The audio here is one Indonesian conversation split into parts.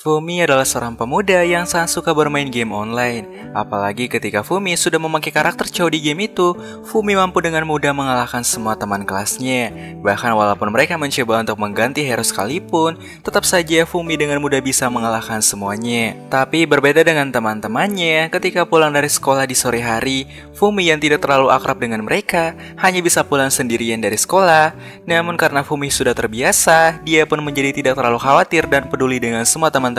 Fumi adalah seorang pemuda yang sangat suka bermain game online. Apalagi ketika Fumi sudah memakai karakter cowok di game itu, Fumi mampu dengan mudah mengalahkan semua teman kelasnya. Bahkan walaupun mereka mencoba untuk mengganti hero sekalipun, tetap saja Fumi dengan mudah bisa mengalahkan semuanya. Tapi berbeda dengan teman-temannya, ketika pulang dari sekolah di sore hari, Fumi yang tidak terlalu akrab dengan mereka, hanya bisa pulang sendirian dari sekolah. Namun karena Fumi sudah terbiasa, dia pun menjadi tidak terlalu khawatir dan peduli dengan semua teman-temannya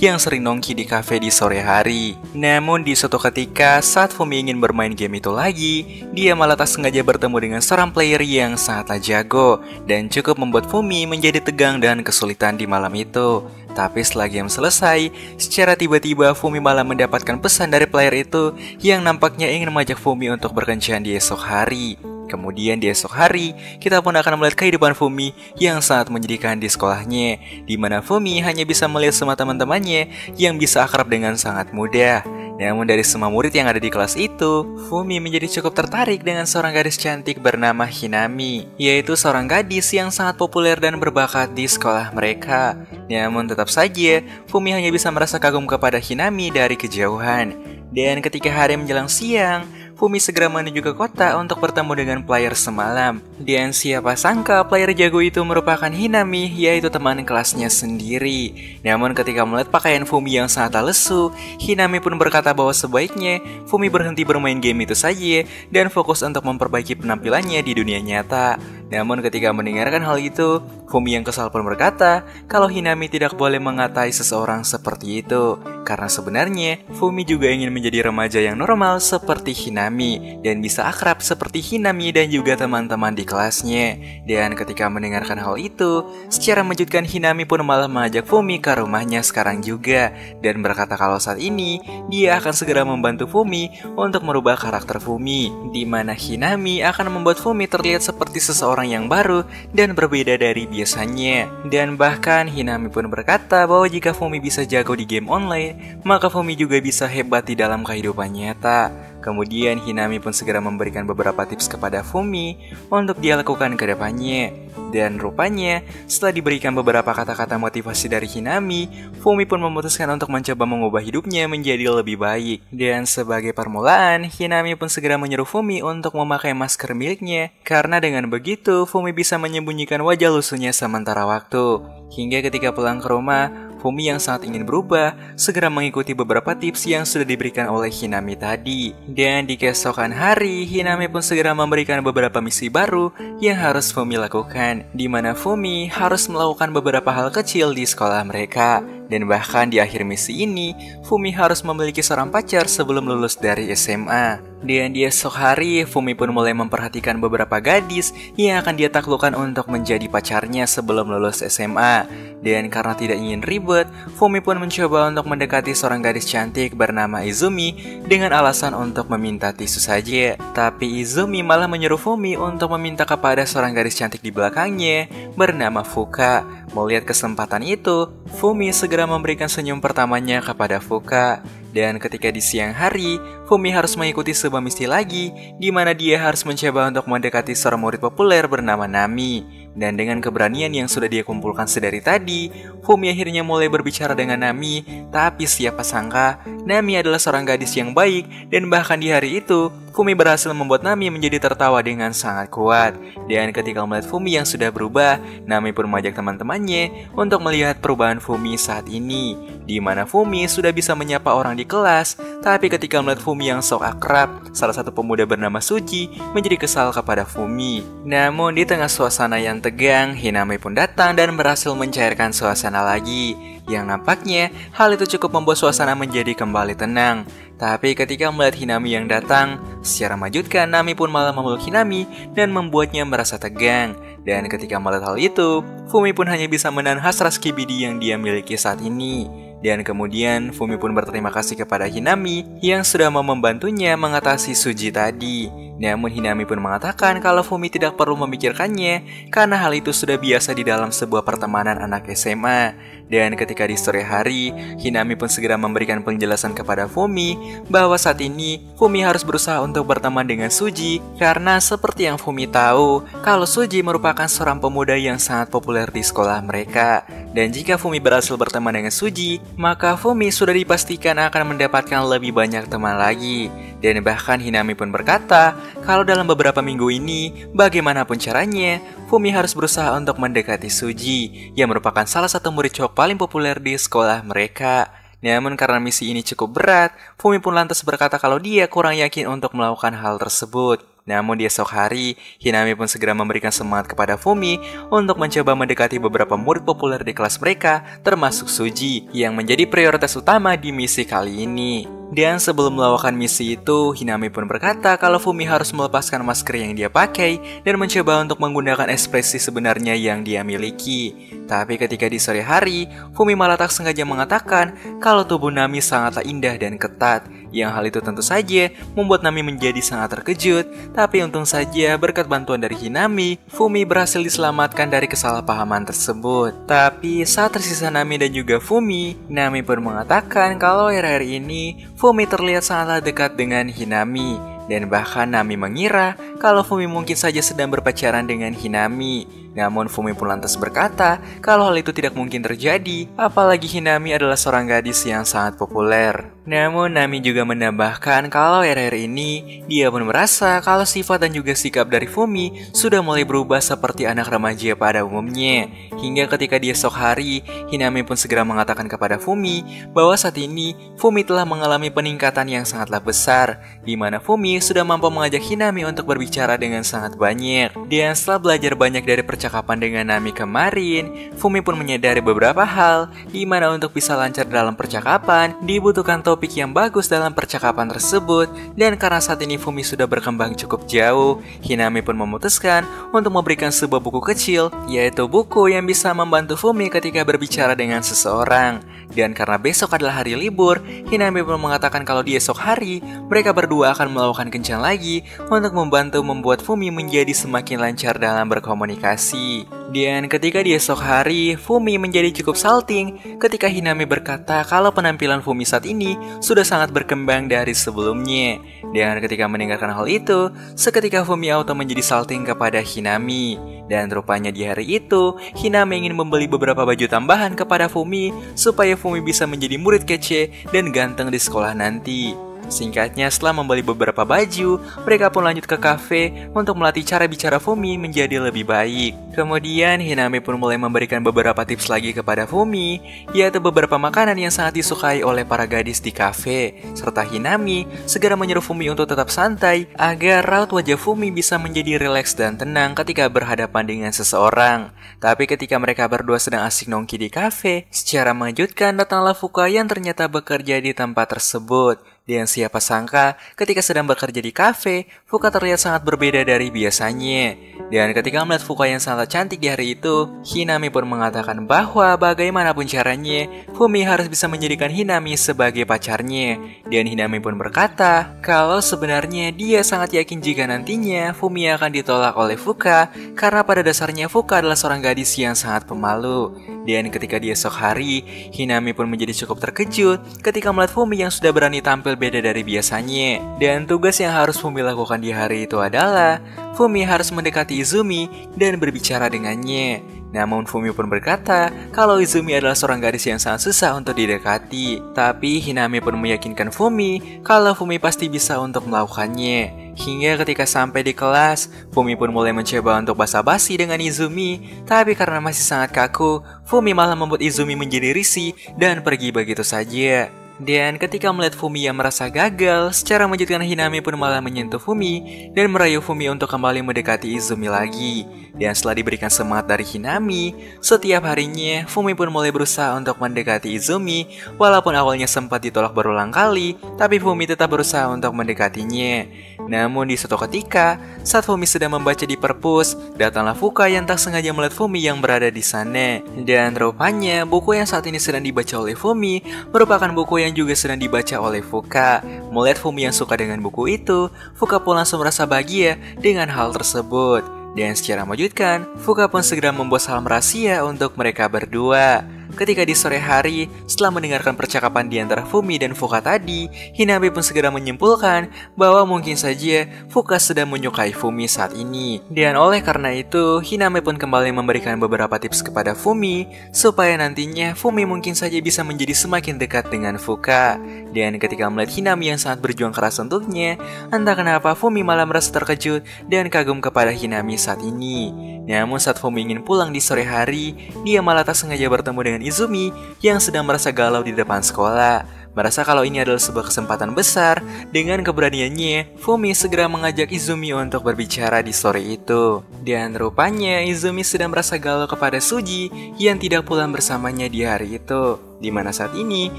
yang sering nongki di kafe di sore hari. Namun di suatu ketika saat Fumi ingin bermain game itu lagi, dia malah tak sengaja bertemu dengan seorang player yang sangatlah jago dan cukup membuat Fumi menjadi tegang dan kesulitan di malam itu. Tapi setelah game selesai, secara tiba-tiba Fumi malah mendapatkan pesan dari player itu yang nampaknya ingin mengajak Fumi untuk berkencan di esok hari. Kemudian di esok hari, kita pun akan melihat kehidupan Fumi yang sangat menyedihkan di sekolahnya, di mana Fumi hanya bisa melihat semua teman-temannya yang bisa akrab dengan sangat mudah. Namun dari semua murid yang ada di kelas itu, Fumi menjadi cukup tertarik dengan seorang gadis cantik bernama Hinami, yaitu seorang gadis yang sangat populer dan berbakat di sekolah mereka. Namun tetap saja, Fumi hanya bisa merasa kagum kepada Hinami dari kejauhan. Dan ketika hari menjelang siang, Fumi segera menuju ke kota untuk bertemu dengan player semalam. Dan siapa sangka player jago itu merupakan Hinami, yaitu teman kelasnya sendiri. Namun ketika melihat pakaian Fumi yang sangat lesu, Hinami pun berkata bahwa sebaiknya Fumi berhenti bermain game itu saja dan fokus untuk memperbaiki penampilannya di dunia nyata. Namun ketika mendengarkan hal itu, Fumi yang kesal pun berkata kalau Hinami tidak boleh mengatai seseorang seperti itu, karena sebenarnya Fumi juga ingin menjadi remaja yang normal seperti Hinami dan bisa akrab seperti Hinami dan juga teman-teman di kelasnya. Dan ketika mendengarkan hal itu, secara mengejutkan Hinami pun malah mengajak Fumi ke rumahnya sekarang juga dan berkata kalau saat ini dia akan segera membantu Fumi untuk merubah karakter Fumi, di mana Hinami akan membuat Fumi terlihat seperti seseorang yang baru dan berbeda dari biasanya. Dan bahkan Hinami pun berkata bahwa jika Fumi bisa jago di game online, maka Fumi juga bisa hebat di dalam kehidupan nyata. Kemudian Hinami pun segera memberikan beberapa tips kepada Fumi untuk dia lakukan ke depannya. Dan rupanya setelah diberikan beberapa kata-kata motivasi dari Hinami, Fumi pun memutuskan untuk mencoba mengubah hidupnya menjadi lebih baik. Dan sebagai permulaan, Hinami pun segera menyuruh Fumi untuk memakai masker miliknya, karena dengan begitu Fumi bisa menyembunyikan wajah lusuhnya sementara waktu. Hingga ketika pulang ke rumah, Fumi yang sangat ingin berubah segera mengikuti beberapa tips yang sudah diberikan oleh Hinami tadi. Dan di keesokan hari, Hinami pun segera memberikan beberapa misi baru yang harus Fumi lakukan, di mana Fumi harus melakukan beberapa hal kecil di sekolah mereka. Dan bahkan di akhir misi ini, Fumi harus memiliki seorang pacar sebelum lulus dari SMA. Dan di esok hari, Fumi pun mulai memperhatikan beberapa gadis yang akan dia taklukkan untuk menjadi pacarnya sebelum lulus SMA. Dan karena tidak ingin ribet, Fumi pun mencoba untuk mendekati seorang gadis cantik bernama Izumi dengan alasan untuk meminta tisu saja. Tapi Izumi malah menyuruh Fumi untuk meminta kepada seorang gadis cantik di belakangnya bernama Fuka. Melihat kesempatan itu, Fumi segera memberikan senyum pertamanya kepada Fuka. Dan ketika di siang hari, Fumi harus mengikuti sebuah misi lagi, di mana dia harus mencoba untuk mendekati seorang murid populer bernama Nami. Dan dengan keberanian yang sudah dia kumpulkan sedari tadi, Fumi akhirnya mulai berbicara dengan Nami. Tapi siapa sangka, Nami adalah seorang gadis yang baik, dan bahkan di hari itu, Fumi berhasil membuat Nami menjadi tertawa dengan sangat kuat. Dan ketika melihat Fumi yang sudah berubah, Nami pun mengajak teman-temannya untuk melihat perubahan Fumi saat ini, di mana Fumi sudah bisa menyapa orang di kelas. Tapi ketika melihat Fumi yang sok akrab, salah satu pemuda bernama Suji menjadi kesal kepada Fumi. Namun di tengah suasana yang tegang, Hinami pun datang dan berhasil mencairkan suasana lagi, yang nampaknya hal itu cukup membuat suasana menjadi kembali tenang. Tapi ketika melihat Hinami yang datang, secara mengejutkan Nami pun malah memeluk Hinami dan membuatnya merasa tegang. Dan ketika melihat hal itu, Fumi pun hanya bisa menahan hasrat skibidi yang dia miliki saat ini. Dan kemudian Fumi pun berterima kasih kepada Hinami yang sudah mau membantunya mengatasi Suji tadi. Namun Hinami pun mengatakan kalau Fumi tidak perlu memikirkannya karena hal itu sudah biasa di dalam sebuah pertemanan anak SMA. Dan ketika di sore hari, Hinami pun segera memberikan penjelasan kepada Fumi bahwa saat ini Fumi harus berusaha untuk berteman dengan Suji karena seperti yang Fumi tahu, kalau Suji merupakan seorang pemuda yang sangat populer di sekolah mereka. Dan jika Fumi berhasil berteman dengan Suji, maka Fumi sudah dipastikan akan mendapatkan lebih banyak teman lagi. Dan bahkan Hinami pun berkata, kalau dalam beberapa minggu ini, bagaimanapun caranya, Fumi harus berusaha untuk mendekati Suji, yang merupakan salah satu murid cowok paling populer di sekolah mereka. Namun karena misi ini cukup berat, Fumi pun lantas berkata kalau dia kurang yakin untuk melakukan hal tersebut. Namun di esok hari, Hinami pun segera memberikan semangat kepada Fumi untuk mencoba mendekati beberapa murid populer di kelas mereka, termasuk Suji, yang menjadi prioritas utama di misi kali ini. Dan sebelum melakukan misi itu, Hinami pun berkata kalau Fumi harus melepaskan masker yang dia pakai dan mencoba untuk menggunakan ekspresi sebenarnya yang dia miliki. Tapi ketika di sore hari, Fumi malah tak sengaja mengatakan kalau tubuh Nami sangatlah indah dan ketat. Yang hal itu tentu saja membuat Nami menjadi sangat terkejut. Tapi untung saja berkat bantuan dari Hinami, Fumi berhasil diselamatkan dari kesalahpahaman tersebut. Tapi saat tersisa Nami dan juga Fumi, Nami pun mengatakan kalau akhir-akhir ini Fumi terlihat sangatlah dekat dengan Hinami. Dan bahkan Nami mengira kalau Fumi mungkin saja sedang berpacaran dengan Hinami. Namun Fumi pun lantas berkata kalau hal itu tidak mungkin terjadi, apalagi Hinami adalah seorang gadis yang sangat populer. Namun Nami juga menambahkan kalau akhir-akhir ini dia pun merasa kalau sifat dan juga sikap dari Fumi sudah mulai berubah seperti anak remaja pada umumnya. Hingga ketika di esok hari, Hinami pun segera mengatakan kepada Fumi bahwa saat ini Fumi telah mengalami peningkatan yang sangatlah besar, di mana Fumi sudah mampu mengajak Hinami untuk berbicara dengan sangat banyak. Dan setelah belajar banyak dari percakapan dengan Nami kemarin, Fumi pun menyadari beberapa hal, di mana untuk bisa lancar dalam percakapan, dibutuhkan topik yang bagus dalam percakapan tersebut. Dan karena saat ini Fumi sudah berkembang cukup jauh, Hinami pun memutuskan untuk memberikan sebuah buku kecil, yaitu buku yang bisa membantu Fumi ketika berbicara dengan seseorang. Dan karena besok adalah hari libur, Hinami pun mengatakan kalau di esok hari, mereka berdua akan melakukan kencan lagi untuk membantu membuat Fumi menjadi semakin lancar dalam berkomunikasi. Dan ketika di esok hari, Fumi menjadi cukup salting ketika Hinami berkata kalau penampilan Fumi saat ini sudah sangat berkembang dari sebelumnya. Dan ketika mendengarkan hal itu, seketika Fumi auto menjadi salting kepada Hinami. Dan rupanya di hari itu, Hinami ingin membeli beberapa baju tambahan kepada Fumi supaya Fumi bisa menjadi murid kece dan ganteng di sekolah nanti. Singkatnya, setelah membeli beberapa baju, mereka pun lanjut ke kafe untuk melatih cara bicara Fumi menjadi lebih baik. Kemudian, Hinami pun mulai memberikan beberapa tips lagi kepada Fumi, yaitu beberapa makanan yang sangat disukai oleh para gadis di kafe. Serta Hinami segera menyuruh Fumi untuk tetap santai agar raut wajah Fumi bisa menjadi rileks dan tenang ketika berhadapan dengan seseorang. Tapi ketika mereka berdua sedang asik nongki di kafe, secara mengejutkan datanglah Fuka yang ternyata bekerja di tempat tersebut. Dan siapa sangka ketika sedang bekerja di kafe, Fuka terlihat sangat berbeda dari biasanya. Dan ketika melihat Fuka yang sangat cantik di hari itu, Hinami pun mengatakan bahwa bagaimanapun caranya, Fumi harus bisa menjadikan Hinami sebagai pacarnya. Dan Hinami pun berkata kalau sebenarnya dia sangat yakin jika nantinya Fumi akan ditolak oleh Fuka, karena pada dasarnya Fuka adalah seorang gadis yang sangat pemalu. Dan ketika di esok hari, Hinami pun menjadi cukup terkejut ketika melihat Fumi yang sudah berani tampil beda dari biasanya. Dan tugas yang harus Fumi lakukan di hari itu adalah Fumi harus mendekati Izumi dan berbicara dengannya. Namun Fumi pun berkata kalau Izumi adalah seorang gadis yang sangat susah untuk didekati. Tapi Hinami pun meyakinkan Fumi kalau Fumi pasti bisa untuk melakukannya. Hingga ketika sampai di kelas, Fumi pun mulai mencoba untuk basa-basi dengan Izumi. Tapi karena masih sangat kaku, Fumi malah membuat Izumi menjadi risih dan pergi begitu saja. Dan ketika melihat Fumi yang merasa gagal, secara mengejutkan Hinami pun malah menyentuh Fumi dan merayu Fumi untuk kembali mendekati Izumi lagi. Dan setelah diberikan semangat dari Hinami, setiap harinya Fumi pun mulai berusaha untuk mendekati Izumi. Walaupun awalnya sempat ditolak berulang kali, tapi Fumi tetap berusaha untuk mendekatinya. Namun di suatu ketika, saat Fumi sedang membaca di perpus, datanglah Fuka yang tak sengaja melihat Fumi yang berada di sana. Dan rupanya buku yang saat ini sedang dibaca oleh Fumi merupakan buku yang juga sedang dibaca oleh Fuka. Melihat Fumi yang suka dengan buku itu, Fuka pun langsung merasa bahagia dengan hal tersebut. Dan secara mengejutkan, Fuka pun segera membuat salam rahasia untuk mereka berdua. Ketika di sore hari, setelah mendengarkan percakapan di antara Fumi dan Fuka tadi, Hinami pun segera menyimpulkan bahwa mungkin saja Fuka sedang menyukai Fumi saat ini. Dan oleh karena itu, Hinami pun kembali memberikan beberapa tips kepada Fumi supaya nantinya Fumi mungkin saja bisa menjadi semakin dekat dengan Fuka. Dan ketika melihat Hinami yang sangat berjuang keras untuknya, entah kenapa Fumi malah merasa terkejut dan kagum kepada Hinami saat ini. Namun saat Fumi ingin pulang di sore hari, dia malah tak sengaja bertemu dengan Izumi yang sedang merasa galau di depan sekolah. Merasa kalau ini adalah sebuah kesempatan besar, dengan keberaniannya, Fumi segera mengajak Izumi untuk berbicara di sore itu. Dan rupanya Izumi sedang merasa galau kepada Suji yang tidak pulang bersamanya di hari itu. Di mana saat ini,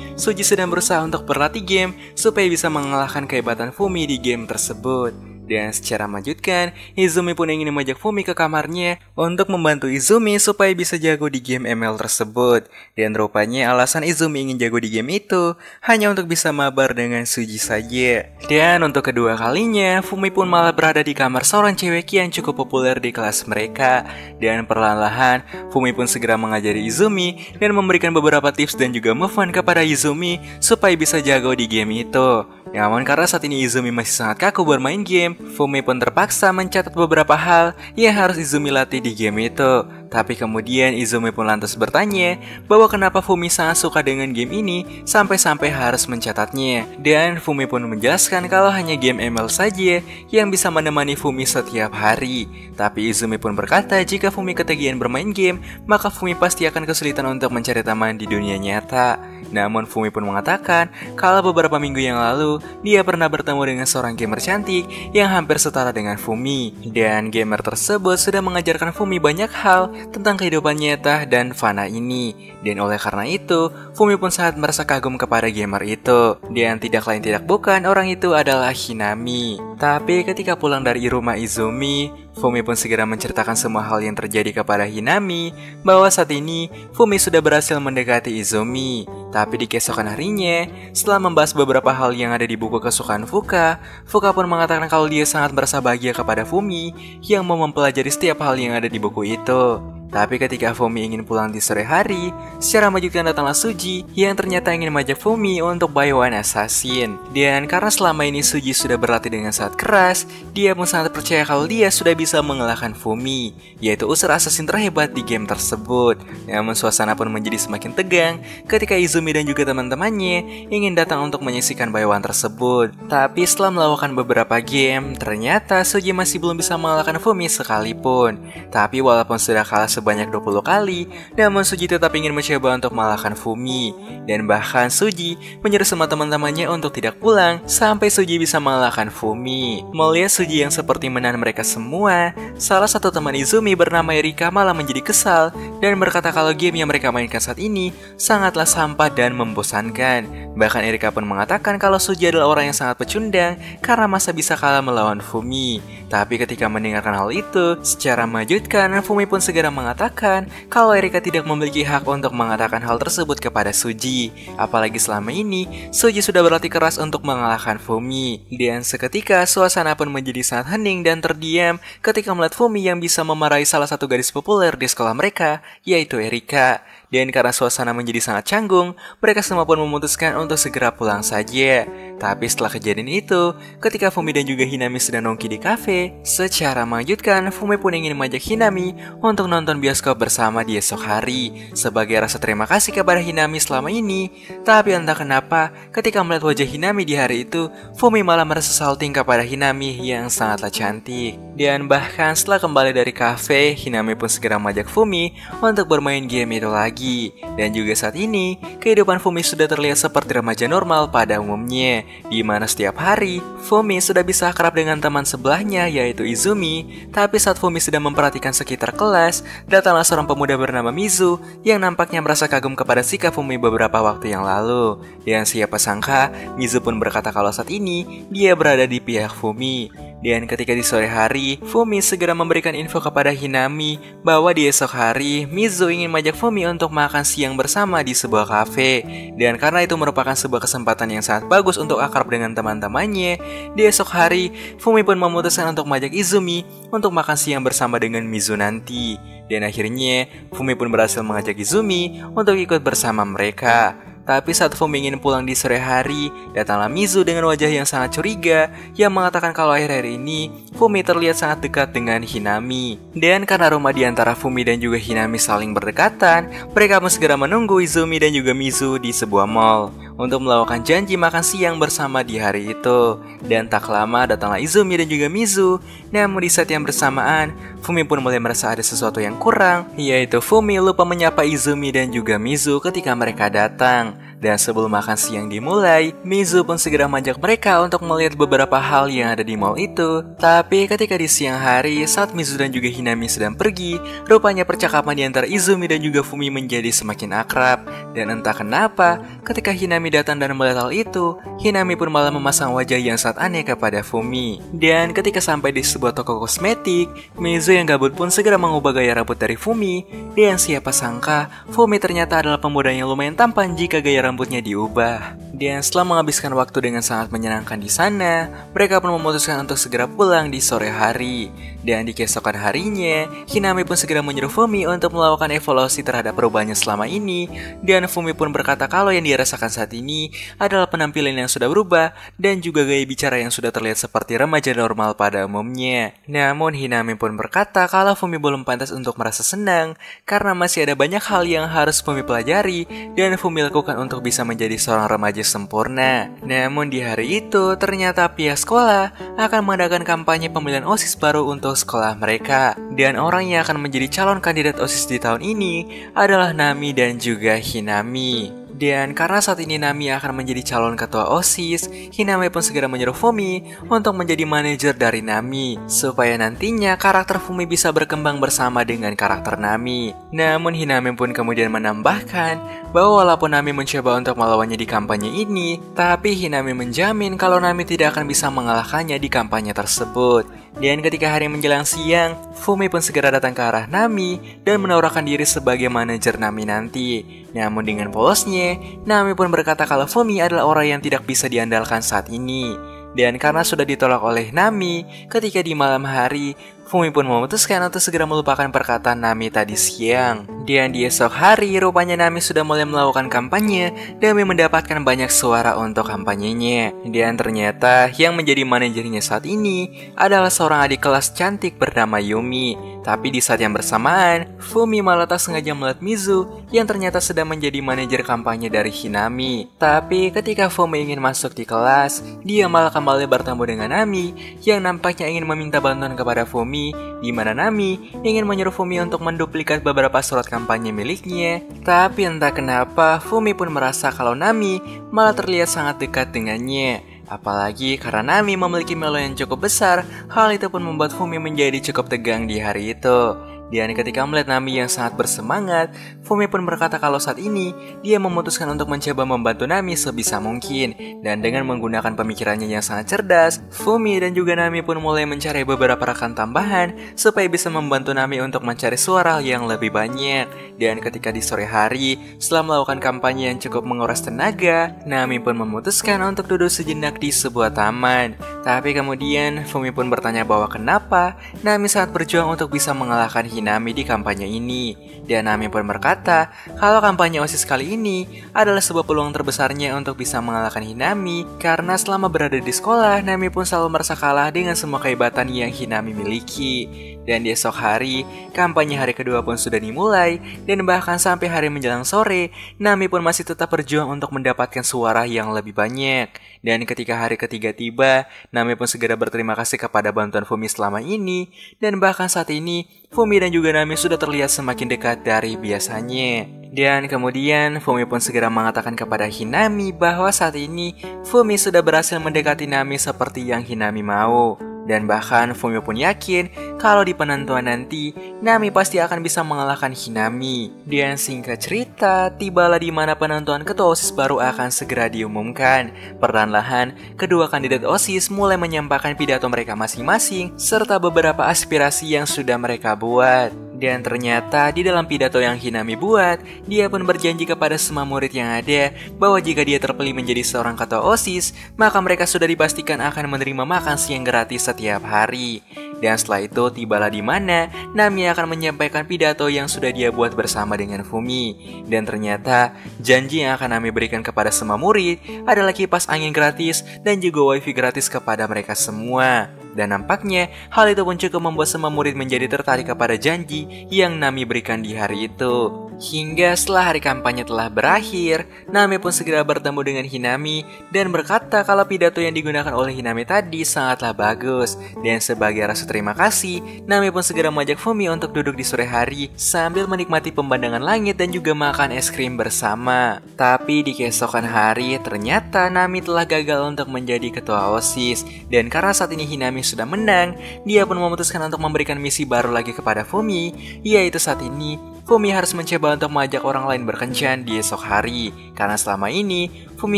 Suji sedang berusaha untuk berlatih game supaya bisa mengalahkan kehebatan Fumi di game tersebut. Dan secara mengejutkan, Izumi pun ingin mengajak Fumi ke kamarnya untuk membantu Izumi supaya bisa jago di game ML tersebut. Dan rupanya alasan Izumi ingin jago di game itu hanya untuk bisa mabar dengan Suji saja. Dan untuk kedua kalinya, Fumi pun malah berada di kamar seorang cewek yang cukup populer di kelas mereka. Dan perlahan-lahan, Fumi pun segera mengajari Izumi dan memberikan beberapa tips dan juga move on kepada Izumi supaya bisa jago di game itu. Namun karena saat ini Izumi masih sangat kaku bermain game, Fumi pun terpaksa mencatat beberapa hal yang harus Izumi latih di game itu. Tapi kemudian Izumi pun lantas bertanya bahwa kenapa Fumi sangat suka dengan game ini sampai-sampai harus mencatatnya. Dan Fumi pun menjelaskan kalau hanya game ML saja yang bisa menemani Fumi setiap hari. Tapi Izumi pun berkata jika Fumi ketagihan bermain game, maka Fumi pasti akan kesulitan untuk mencari teman di dunia nyata. Namun Fumi pun mengatakan kalau beberapa minggu yang lalu dia pernah bertemu dengan seorang gamer cantik yang hampir setara dengan Fumi. Dan gamer tersebut sudah mengajarkan Fumi banyak hal tentang kehidupan nyata dan fana ini. Dan oleh karena itu, Fumi pun sangat merasa kagum kepada gamer itu. Dan tidak lain tidak bukan, orang itu adalah Hinami. Tapi ketika pulang dari rumah Izumi, Fumi pun segera menceritakan semua hal yang terjadi kepada Hinami, bahwa saat ini Fumi sudah berhasil mendekati Izumi. Tapi di keesokan harinya, setelah membahas beberapa hal yang ada di buku kesukaan Fuka, Fuka pun mengatakan kalau dia sangat merasa bahagia kepada Fumi yang mau mempelajari setiap hal yang ada di buku itu. Tapi ketika Fumi ingin pulang di sore hari, secara mengejutkan datanglah Suji yang ternyata ingin mengajak Fumi untuk buy one assassin. Dan karena selama ini Suji sudah berlatih dengan sangat keras, dia pun sangat percaya kalau dia sudah bisa mengalahkan Fumi, yaitu unsur assassin terhebat di game tersebut. Namun suasana pun menjadi semakin tegang ketika Izumi dan juga teman-temannya ingin datang untuk menyaksikan buy one tersebut. Tapi setelah melakukan beberapa game, ternyata Suji masih belum bisa mengalahkan Fumi sekalipun. Tapi walaupun sudah kalah sebanyak 20 kali, namun Suji tetap ingin mencoba untuk mengalahkan Fumi. Dan bahkan Suji menyuruh semua teman-temannya untuk tidak pulang sampai Suji bisa mengalahkan Fumi. Melihat Suji yang seperti menahan mereka semua, salah satu teman Izumi bernama Erika malah menjadi kesal dan berkata kalau game yang mereka mainkan saat ini sangatlah sampah dan membosankan. Bahkan Erika pun mengatakan kalau Suji adalah orang yang sangat pecundang karena masa bisa kalah melawan Fumi. Tapi ketika mendengarkan hal itu, secara mengejutkan Fumi pun segera mengatakan kalau Erika tidak memiliki hak untuk mengatakan hal tersebut kepada Suji. Apalagi selama ini Suji sudah berlatih keras untuk mengalahkan Fumi. Dan seketika suasana pun menjadi sangat hening dan terdiam ketika melihat Fumi yang bisa memarahi salah satu gadis populer di sekolah mereka, yaitu Erika. Dan karena suasana menjadi sangat canggung, mereka semua pun memutuskan untuk segera pulang saja. Tapi setelah kejadian itu, ketika Fumi dan juga Hinami sedang nongki di kafe, secara mengejutkan Fumi pun ingin mengajak Hinami untuk nonton bioskop bersama di esok hari sebagai rasa terima kasih kepada Hinami selama ini. Tapi entah kenapa, ketika melihat wajah Hinami di hari itu, Fumi malah merasa salting kepada Hinami yang sangatlah cantik. Dan bahkan setelah kembali dari kafe, Hinami pun segera mengajak Fumi untuk bermain game itu lagi. lagi. Dan juga saat ini, kehidupan Fumi sudah terlihat seperti remaja normal pada umumnya, di mana setiap hari, Fumi sudah bisa akrab dengan teman sebelahnya yaitu Izumi. Tapi saat Fumi sedang memperhatikan sekitar kelas, datanglah seorang pemuda bernama Mizu yang nampaknya merasa kagum kepada sikap Fumi beberapa waktu yang lalu. Dan siapa sangka, Mizu pun berkata kalau saat ini, dia berada di pihak Fumi. Dan ketika di sore hari, Fumi segera memberikan info kepada Hinami bahwa di esok hari, Mizu ingin mengajak Fumi untuk makan siang bersama di sebuah kafe. Dan karena itu merupakan sebuah kesempatan yang sangat bagus untuk akrab dengan teman-temannya, di esok hari, Fumi pun memutuskan untuk mengajak Izumi untuk makan siang bersama dengan Mizu nanti. Dan akhirnya, Fumi pun berhasil mengajak Izumi untuk ikut bersama mereka. Tapi saat Fumi ingin pulang di sore hari, datanglah Mizu dengan wajah yang sangat curiga yang mengatakan kalau akhir-akhir ini Fumi terlihat sangat dekat dengan Hinami. Dan karena rumah di antara Fumi dan juga Hinami saling berdekatan, mereka pun segera menunggu Izumi dan juga Mizu di sebuah mall untuk melakukan janji makan siang bersama di hari itu. Dan tak lama datanglah Izumi dan juga Mizu. Namun di saat yang bersamaan, Fumi pun mulai merasa ada sesuatu yang kurang, yaitu Fumi lupa menyapa Izumi dan juga Mizu ketika mereka datang. Dan sebelum makan siang dimulai, Mizu pun segera mengajak mereka untuk melihat beberapa hal yang ada di mall itu. Tapi ketika di siang hari, saat Mizu dan juga Hinami sedang pergi, rupanya percakapan di antara Izumi dan juga Fumi menjadi semakin akrab. Dan entah kenapa, ketika Hinami datang dan melihat hal itu, Hinami pun malah memasang wajah yang sangat aneh kepada Fumi. Dan ketika sampai di sebuah toko kosmetik, Mizu yang gabut pun segera mengubah gaya rambut dari Fumi. Dan siapa sangka, Fumi ternyata adalah pemuda yang lumayan tampan jika gaya rambutnya diubah. Dan setelah menghabiskan waktu dengan sangat menyenangkan di sana, mereka pun memutuskan untuk segera pulang di sore hari. Dan di keesokan harinya, Hinami pun segera menyuruh Fumi untuk melakukan evaluasi terhadap perubahannya selama ini. Dan Fumi pun berkata kalau yang dia rasakan saat ini adalah penampilan yang sudah berubah dan juga gaya bicara yang sudah terlihat seperti remaja normal pada umumnya. Namun Hinami pun berkata kalau Fumi belum pantas untuk merasa senang karena masih ada banyak hal yang harus Fumi pelajari dan Fumi lakukan untuk bisa menjadi seorang remaja sempurna. Namun di hari itu, ternyata pihak sekolah akan mengadakan kampanye pemilihan OSIS baru untuk sekolah mereka. Dan orang yang akan menjadi calon kandidat OSIS di tahun ini adalah Nami dan juga Hinami. Dan karena saat ini Nami akan menjadi calon ketua OSIS, Hinami pun segera menyuruh Fumi untuk menjadi manajer dari Nami, supaya nantinya karakter Fumi bisa berkembang bersama dengan karakter Nami. Namun Hinami pun kemudian menambahkan bahwa walaupun Nami mencoba untuk melawannya di kampanye ini, tapi Hinami menjamin kalau Nami tidak akan bisa mengalahkannya di kampanye tersebut. Dan ketika hari menjelang siang, Fumi pun segera datang ke arah Nami dan menawarkan diri sebagai manajer Nami nanti. Namun dengan polosnya, Nami pun berkata kalau Fumi adalah orang yang tidak bisa diandalkan saat ini. Dan karena sudah ditolak oleh Nami, ketika di malam hari, Fumi pun memutuskan untuk segera melupakan perkataan Nami tadi siang. Dan di esok hari, rupanya Nami sudah mulai melakukan kampanye demi mendapatkan banyak suara untuk kampanyenya. Dan ternyata yang menjadi manajernya saat ini adalah seorang adik kelas cantik bernama Yumi. Tapi di saat yang bersamaan, Fumi malah tak sengaja melihat Mizu yang ternyata sedang menjadi manajer kampanye dari Hinami. Tapi ketika Fumi ingin masuk di kelas, dia malah kembali bertemu dengan Nami yang nampaknya ingin meminta bantuan kepada Fumi, di mana Nami ingin menyuruh Fumi untuk menduplikat beberapa surat kampanye miliknya. Tapi entah kenapa Fumi pun merasa kalau Nami malah terlihat sangat dekat dengannya. Apalagi karena Nami memiliki melo yang cukup besar, hal itu pun membuat Fumi menjadi cukup tegang di hari itu. Dan ketika melihat Nami yang sangat bersemangat, Fumi pun berkata kalau saat ini dia memutuskan untuk mencoba membantu Nami sebisa mungkin. Dan dengan menggunakan pemikirannya yang sangat cerdas, Fumi dan juga Nami pun mulai mencari beberapa rekan tambahan supaya bisa membantu Nami untuk mencari suara yang lebih banyak. Dan ketika di sore hari, setelah melakukan kampanye yang cukup menguras tenaga, Nami pun memutuskan untuk duduk sejenak di sebuah taman. Tapi kemudian Fumi pun bertanya bahwa kenapa Nami sangat berjuang untuk bisa mengalahkan Hinami di kampanye ini. Dan Nami pun berkata kalau kampanye OSIS kali ini adalah sebuah peluang terbesarnya untuk bisa mengalahkan Hinami, karena selama berada di sekolah, Nami pun selalu merasa kalah dengan semua kehebatan yang Hinami miliki. Dan di esok hari, kampanye hari kedua pun sudah dimulai, dan bahkan sampai hari menjelang sore, Nami pun masih tetap berjuang untuk mendapatkan suara yang lebih banyak. Dan ketika hari ketiga tiba, Nami pun segera berterima kasih kepada bantuan Fumi selama ini, dan bahkan saat ini, Fumi dan juga Nami sudah terlihat semakin dekat dari biasanya. Dan kemudian Fumi pun segera mengatakan kepada Hinami bahwa saat ini Fumi sudah berhasil mendekati Nami seperti yang Hinami mau. Dan bahkan Fumi pun yakin kalau di penentuan nanti Nami pasti akan bisa mengalahkan Hinami. Dan singkat cerita, tibalah di mana penentuan ketua OSIS baru akan segera diumumkan. Perlahan-lahan, kedua kandidat OSIS mulai menyampaikan pidato mereka masing-masing serta beberapa aspirasi yang sudah mereka buat. Dan ternyata di dalam pidato yang Hinami buat, dia pun berjanji kepada semua murid yang ada bahwa jika dia terpilih menjadi seorang ketua OSIS, maka mereka sudah dipastikan akan menerima makan siang gratis setiap hari. Dan setelah itu tibalah di mana Nami akan menyampaikan pidato yang sudah dia buat bersama dengan Fumi. Dan ternyata janji yang akan Nami berikan kepada semua murid adalah kipas angin gratis dan juga wifi gratis kepada mereka semua. Dan nampaknya hal itu pun cukup membuat semua murid menjadi tertarik kepada janji yang Nami berikan di hari itu. Hingga setelah hari kampanye telah berakhir, Nami pun segera bertemu dengan Hinami dan berkata kalau pidato yang digunakan oleh Hinami tadi sangatlah bagus. Dan sebagai rasa terima kasih, Nami pun segera mengajak Fumi untuk duduk di sore hari sambil menikmati pemandangan langit dan juga makan es krim bersama. Tapi di keesokan hari, ternyata Nami telah gagal untuk menjadi ketua OSIS. Dan karena saat ini Hinami sudah menang, dia pun memutuskan untuk memberikan misi baru lagi kepada Fumi, yaitu saat ini Fumi harus mencoba untuk mengajak orang lain berkencan di esok hari. Karena selama ini Fumi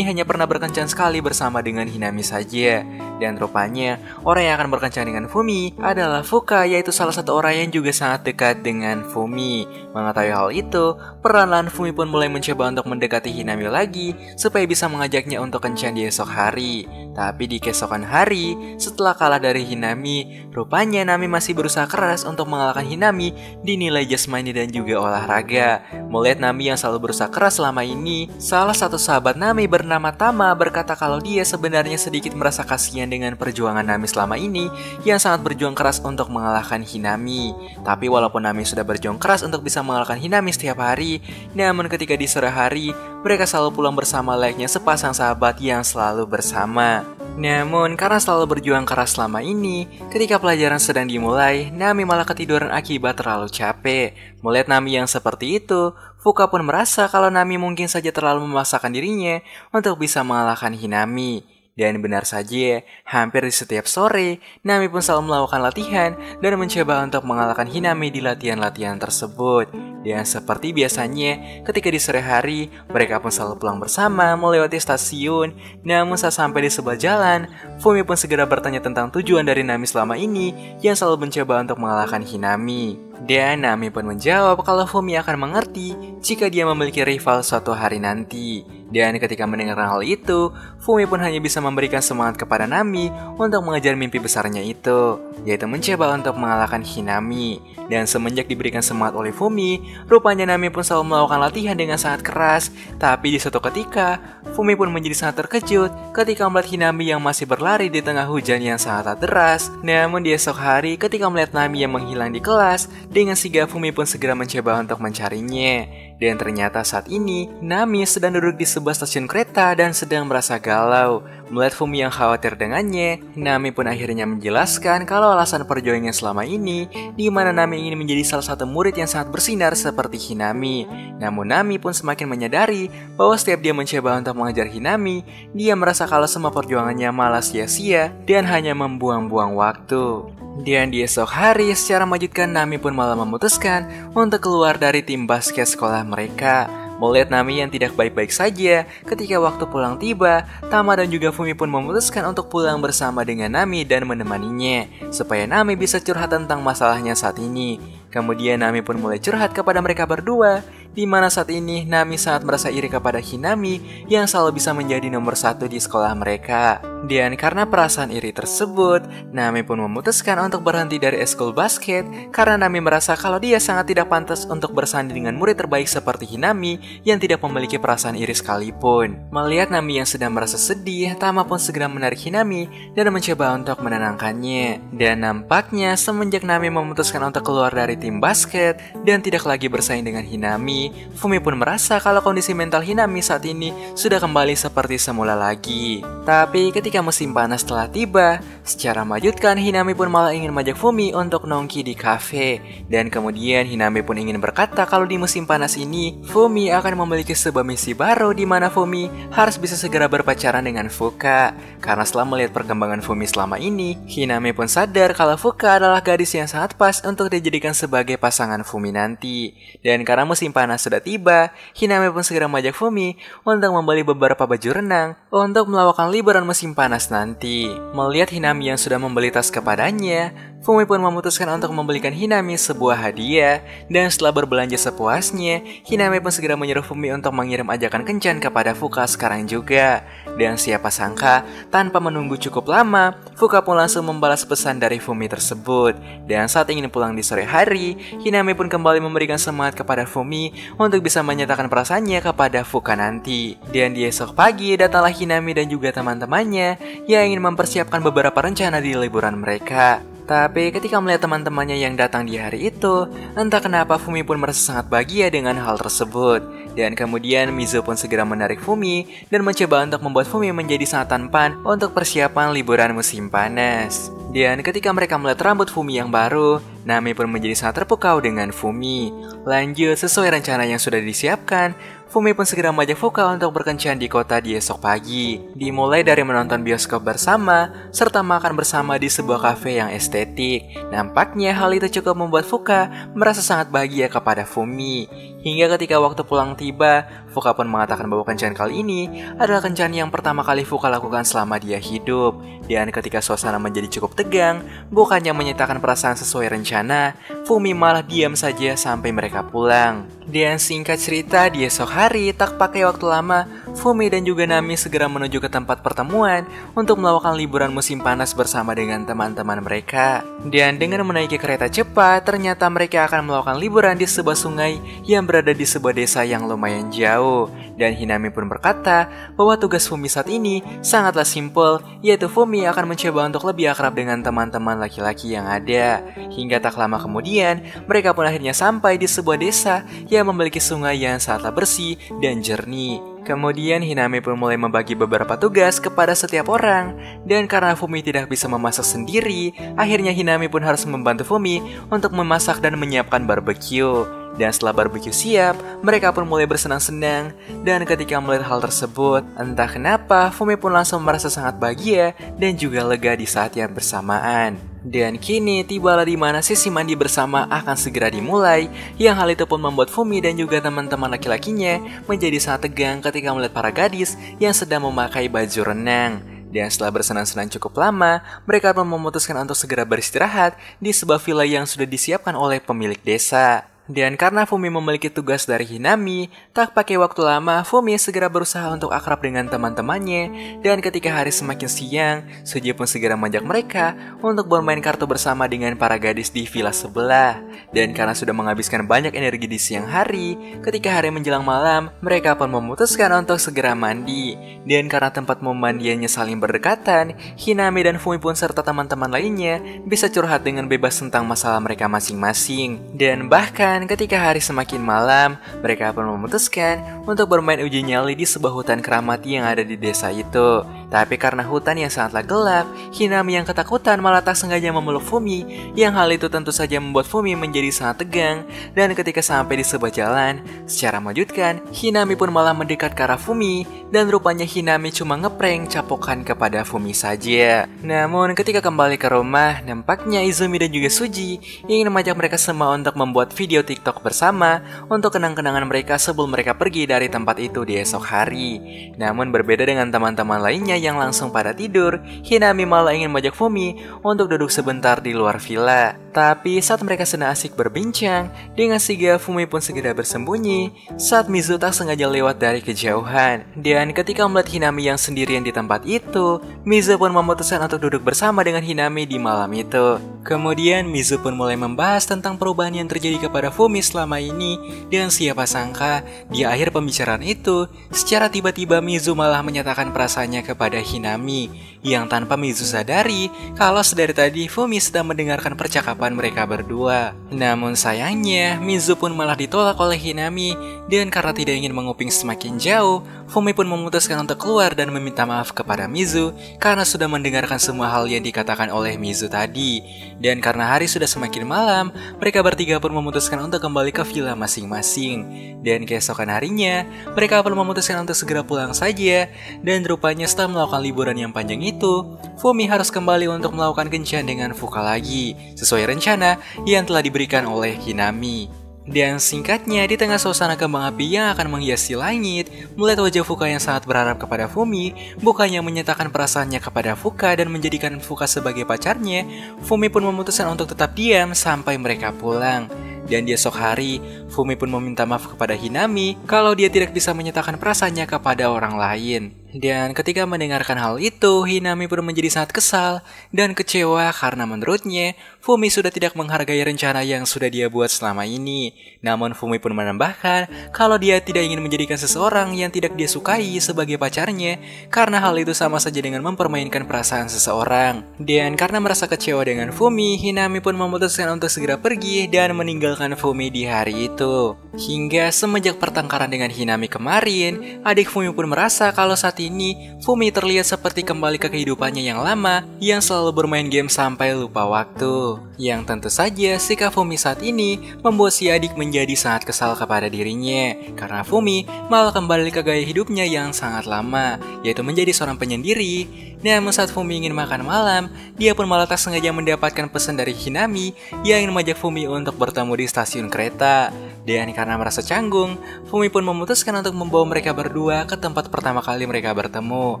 hanya pernah berkencan sekali bersama dengan Hinami saja. Dan rupanya orang yang akan berkencan dengan Fumi adalah Fuka, yaitu salah satu orang yang juga sangat dekat dengan Fumi. Mengetahui hal itu, perlahan-lahan Fumi pun mulai mencoba untuk mendekati Hinami lagi supaya bisa mengajaknya untuk kencan di esok hari. Tapi di keesokan hari, setelah kalah dari Hinami, rupanya Nami masih berusaha keras untuk mengalahkan Hinami di nilai jasmani dan juga olahraga. Melihat Nami yang selalu berusaha keras selama ini, salah satu sahabat Nami bernama Tama berkata kalau dia sebenarnya sedikit merasa kasihan dengan perjuangan Nami selama ini yang sangat berjuang keras untuk mengalahkan Hinami. Tapi walaupun Nami sudah berjuang keras untuk bisa mengalahkan Hinami setiap hari, namun ketika di sore hari, mereka selalu pulang bersama layaknya sepasang sahabat yang selalu bersama. Namun karena selalu berjuang keras selama ini, ketika pelajaran sedang dimulai, Nami malah ketiduran akibat terlalu capek. Melihat Nami yang seperti itu, Fuka pun merasa kalau Nami mungkin saja terlalu memaksakan dirinya untuk bisa mengalahkan Hinami. Dan benar saja, hampir di setiap sore, Nami pun selalu melakukan latihan dan mencoba untuk mengalahkan Hinami di latihan-latihan tersebut. Dan seperti biasanya, ketika di sore hari, mereka pun selalu pulang bersama melewati stasiun. Namun saat sampai di sebuah jalan, Fumi pun segera bertanya tentang tujuan dari Nami selama ini yang selalu mencoba untuk mengalahkan Hinami. Dan Nami pun menjawab kalau Fumi akan mengerti jika dia memiliki rival suatu hari nanti. Dan ketika mendengar hal itu, Fumi pun hanya bisa memberikan semangat kepada Nami untuk mengejar mimpi besarnya itu, yaitu mencoba untuk mengalahkan Hinami. Dan semenjak diberikan semangat oleh Fumi, rupanya Nami pun selalu melakukan latihan dengan sangat keras. Tapi di suatu ketika, Fumi pun menjadi sangat terkejut ketika melihat Hinami yang masih berlari di tengah hujan yang sangat deras. Namun di esok hari, ketika melihat Nami yang menghilang di kelas, dengan sigap Fumi pun segera mencoba untuk mencarinya. Dan ternyata saat ini, Nami sedang duduk di sebuah stasiun kereta dan sedang merasa galau. Melihat Fumi yang khawatir dengannya, Nami pun akhirnya menjelaskan kalau alasan perjuangannya selama ini, di mana Nami ingin menjadi salah satu murid yang sangat bersinar seperti Hinami. Namun Nami pun semakin menyadari bahwa setiap dia mencoba untuk mengejar Hinami, dia merasa kalau semua perjuangannya malah sia-sia dan hanya membuang-buang waktu. Dan di esok hari, secara mengejutkan Nami pun malah memutuskan untuk keluar dari tim basket sekolah mereka. Melihat Nami yang tidak baik-baik saja, ketika waktu pulang tiba, Tama dan juga Fumi pun memutuskan untuk pulang bersama dengan Nami dan menemaninya, supaya Nami bisa curhat tentang masalahnya saat ini. Kemudian Nami pun mulai curhat kepada mereka berdua, di mana saat ini Nami sangat merasa iri kepada Hinami yang selalu bisa menjadi nomor 1 di sekolah mereka. Dan karena perasaan iri tersebut, Nami pun memutuskan untuk berhenti dari eskul basket karena Nami merasa kalau dia sangat tidak pantas untuk bersanding dengan murid terbaik seperti Hinami yang tidak memiliki perasaan iri sekalipun. Melihat Nami yang sedang merasa sedih, Tama pun segera menarik Hinami dan mencoba untuk menenangkannya. Dan nampaknya semenjak Nami memutuskan untuk keluar dari tim basket dan tidak lagi bersaing dengan Hinami, Fumi pun merasa kalau kondisi mental Hinami saat ini sudah kembali seperti semula lagi. Tapi ketika musim panas telah tiba, secara mengejutkan Hinami pun malah ingin mengajak Fumi untuk nongki di kafe. Dan kemudian Hinami pun ingin berkata kalau di musim panas ini Fumi akan memiliki sebuah misi baru di mana Fumi harus bisa segera berpacaran dengan Fuka. Karena setelah melihat perkembangan Fumi selama ini, Hinami pun sadar kalau Fuka adalah gadis yang sangat pas untuk dijadikan sebagai pasangan Fumi nanti. Dan karena musim panas sudah tiba, Hinami pun segera mengajak Fumi untuk membeli beberapa baju renang untuk melakukan liburan musim panas nanti. Melihat Hinami yang sudah membeli tas kepadanya, Fumi pun memutuskan untuk membelikan Hinami sebuah hadiah. Dan setelah berbelanja sepuasnya, Hinami pun segera menyuruh Fumi untuk mengirim ajakan kencan kepada Fuka sekarang juga. Dan siapa sangka, tanpa menunggu cukup lama, Fuka pun langsung membalas pesan dari Fumi tersebut. Dan saat ingin pulang di sore hari, Hinami pun kembali memberikan semangat kepada Fumi untuk bisa menyatakan perasaannya kepada Fuka nanti. Dan di esok pagi, datanglah Hinami dan juga teman-temannya yang ingin mempersiapkan beberapa rencana di liburan mereka. Tapi ketika melihat teman-temannya yang datang di hari itu, entah kenapa Fumi pun merasa sangat bahagia dengan hal tersebut. Dan kemudian Mizu pun segera menarik Fumi dan mencoba untuk membuat Fumi menjadi sangat tampan untuk persiapan liburan musim panas. Dan ketika mereka melihat rambut Fumi yang baru, Nami pun menjadi sangat terpukau dengan Fumi. Lanjut, sesuai rencana yang sudah disiapkan, Fumi pun segera mengajak Fuka untuk berkencan di kota di esok pagi. Dimulai dari menonton bioskop bersama, serta makan bersama di sebuah kafe yang estetik. Nampaknya hal itu cukup membuat Fuka merasa sangat bahagia kepada Fumi. Hingga ketika waktu pulang tiba, Fuka pun mengatakan bahwa kencan kali ini adalah kencan yang pertama kali Fuka lakukan selama dia hidup. Dan ketika suasana menjadi cukup tegang, bukannya menyatakan perasaan sesuai rencana, Fumi malah diam saja sampai mereka pulang. Dan singkat cerita, di esok hari, tak pakai waktu lama, Fumi dan juga Nami segera menuju ke tempat pertemuan untuk melakukan liburan musim panas bersama dengan teman-teman mereka. Dan dengan menaiki kereta cepat, ternyata mereka akan melakukan liburan di sebuah sungai yang berada di sebuah desa yang lumayan jauh. Dan Hinami pun berkata bahwa tugas Fumi saat ini sangatlah simpel, yaitu Fumi akan mencoba untuk lebih akrab dengan teman-teman laki-laki yang ada. Hingga tak lama kemudian, mereka pun akhirnya sampai di sebuah desa yang memiliki sungai yang sangatlah bersih dan jernih. Kemudian Hinami pun mulai membagi beberapa tugas kepada setiap orang. Dan karena Fumi tidak bisa memasak sendiri, akhirnya Hinami pun harus membantu Fumi untuk memasak dan menyiapkan barbecue. Dan setelah barbecue siap, mereka pun mulai bersenang-senang. Dan ketika melihat hal tersebut, entah kenapa Fumi pun langsung merasa sangat bahagia dan juga lega di saat yang bersamaan. Dan kini tibalah di mana sesi mandi bersama akan segera dimulai, yang hal itu pun membuat Fumi dan juga teman-teman laki-lakinya menjadi sangat tegang ketika melihat para gadis yang sedang memakai baju renang. Dan setelah bersenang-senang cukup lama, mereka pun memutuskan untuk segera beristirahat di sebuah villa yang sudah disiapkan oleh pemilik desa. Dan karena Fumi memiliki tugas dari Hinami, tak pakai waktu lama, Fumi segera berusaha untuk akrab dengan teman-temannya. Dan ketika hari semakin siang, Suji pun segera mengajak mereka untuk bermain kartu bersama dengan para gadis di villa sebelah. Dan karena sudah menghabiskan banyak energi di siang hari, ketika hari menjelang malam, mereka pun memutuskan untuk segera mandi. Dan karena tempat memandiannya saling berdekatan, Hinami dan Fumi pun serta teman-teman lainnya bisa curhat dengan bebas tentang masalah mereka masing-masing. Dan bahkan ketika hari semakin malam, mereka pun memutuskan untuk bermain uji nyali di sebuah hutan keramat yang ada di desa itu. Tapi karena hutan yang sangatlah gelap, Hinami yang ketakutan malah tak sengaja memeluk Fumi, yang hal itu tentu saja membuat Fumi menjadi sangat tegang. Dan ketika sampai di sebuah jalan, secara mengejutkan, Hinami pun malah mendekat ke arah Fumi, dan rupanya Hinami cuma ngeprank capokan kepada Fumi saja. Namun ketika kembali ke rumah, nampaknya Izumi dan juga Suji ingin mengajak mereka semua untuk membuat video TikTok bersama untuk kenang-kenangan mereka sebelum mereka pergi dari tempat itu di esok hari. Namun berbeda dengan teman-teman lainnya yang langsung pada tidur, Hinami malah ingin mengajak Fumi untuk duduk sebentar di luar villa. Tapi saat mereka sedang asik berbincang, dengan sigap Fumi pun segera bersembunyi saat Mizu tak sengaja lewat dari kejauhan. Dan ketika melihat Hinami yang sendirian di tempat itu, Mizu pun memutuskan untuk duduk bersama dengan Hinami di malam itu. Kemudian Mizu pun mulai membahas tentang perubahan yang terjadi kepada Fumi selama ini, dan siapa sangka di akhir pembicaraan itu, secara tiba-tiba Mizu malah menyatakan perasaannya kepada Hinami, yang tanpa Mizu sadari kalau sedari tadi Fumi sedang mendengarkan percakapan mereka berdua. Namun sayangnya, Mizu pun malah ditolak oleh Hinami, dan karena tidak ingin menguping semakin jauh, Fumi pun memutuskan untuk keluar dan meminta maaf kepada Mizu karena sudah mendengarkan semua hal yang dikatakan oleh Mizu tadi. Dan karena hari sudah semakin malam, mereka bertiga pun memutuskan untuk kembali ke villa masing-masing. Dan keesokan harinya, mereka pun memutuskan untuk segera pulang saja. Dan rupanya setelah melakukan liburan yang panjang itu, Fumi harus kembali untuk melakukan kencan dengan Fuka lagi, sesuai rencana yang telah diberikan oleh Hinami. Dan singkatnya, di tengah suasana kembang api yang akan menghiasi langit, melihat wajah Fuka yang sangat berharap kepada Fumi, bukannya menyatakan perasaannya kepada Fuka dan menjadikan Fuka sebagai pacarnya, Fumi pun memutuskan untuk tetap diam sampai mereka pulang. Dan di esok hari, Fumi pun meminta maaf kepada Hinami kalau dia tidak bisa menyatakan perasaannya kepada orang lain. Dan ketika mendengarkan hal itu, Hinami pun menjadi sangat kesal dan kecewa karena menurutnya Fumi sudah tidak menghargai rencana yang sudah dia buat selama ini. Namun Fumi pun menambahkan kalau dia tidak ingin menjadikan seseorang yang tidak dia sukai sebagai pacarnya karena hal itu sama saja dengan mempermainkan perasaan seseorang. Dan karena merasa kecewa dengan Fumi, Hinami pun memutuskan untuk segera pergi dan meninggalkan Fumi di hari itu. Hingga semenjak pertengkaran dengan Hinami kemarin, adik Fumi pun merasa kalau saat ini Fumi terlihat seperti kembali ke kehidupannya yang lama yang selalu bermain game sampai lupa waktu. Yang tentu saja sikap Fumi saat ini membuat si adik menjadi sangat kesal kepada dirinya karena Fumi malah kembali ke gaya hidupnya yang sangat lama, yaitu menjadi seorang penyendiri. Namun saat Fumi ingin makan malam, dia pun malah tak sengaja mendapatkan pesan dari Hinami yang ingin mengajak Fumi untuk bertemu di stasiun kereta. Dan karena merasa canggung, Fumi pun memutuskan untuk membawa mereka berdua ke tempat pertama kali mereka bertemu.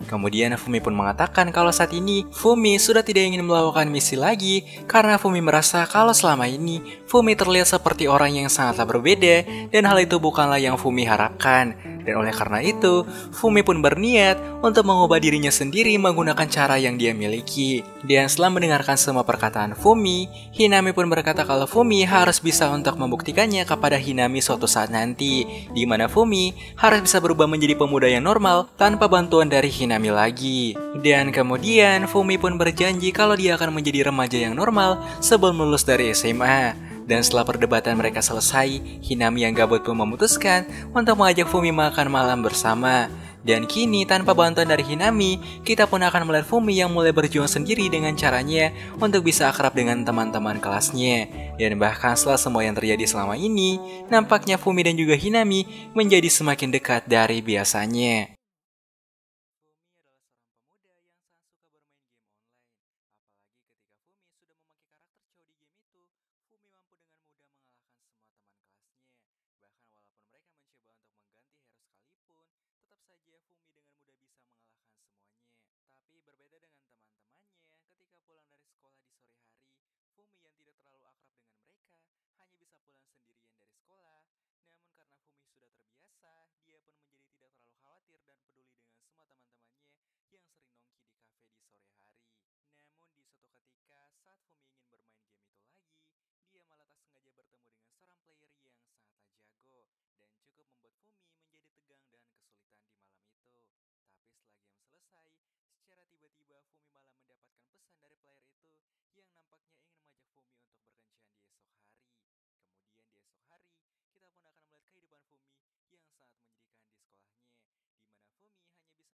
Kemudian Fumi pun mengatakan kalau saat ini Fumi sudah tidak ingin melakukan misi lagi karena Fumi merasa kalau selama ini Fumi terlihat seperti orang yang sangatlah berbeda dan hal itu bukanlah yang Fumi harapkan. Dan oleh karena itu, Fumi pun berniat untuk mengubah dirinya sendiri menggunakan cara yang dia miliki. Dan setelah mendengarkan semua perkataan Fumi, Hinami pun berkata kalau Fumi harus bisa untuk membuktikannya kepada Hinami suatu saat nanti, di mana Fumi harus bisa berubah menjadi pemuda yang normal tanpa bantuan dari Hinami lagi. Dan kemudian Fumi pun berjanji kalau dia akan menjadi remaja yang normal sebelum lulus dari SMA. Dan setelah perdebatan mereka selesai, Hinami yang gabut pun memutuskan untuk mengajak Fumi makan malam bersama. Dan kini tanpa bantuan dari Hinami, kita pun akan melihat Fumi yang mulai berjuang sendiri dengan caranya untuk bisa akrab dengan teman-teman kelasnya. Dan bahkan setelah semua yang terjadi selama ini, nampaknya Fumi dan juga Hinami menjadi semakin dekat dari biasanya.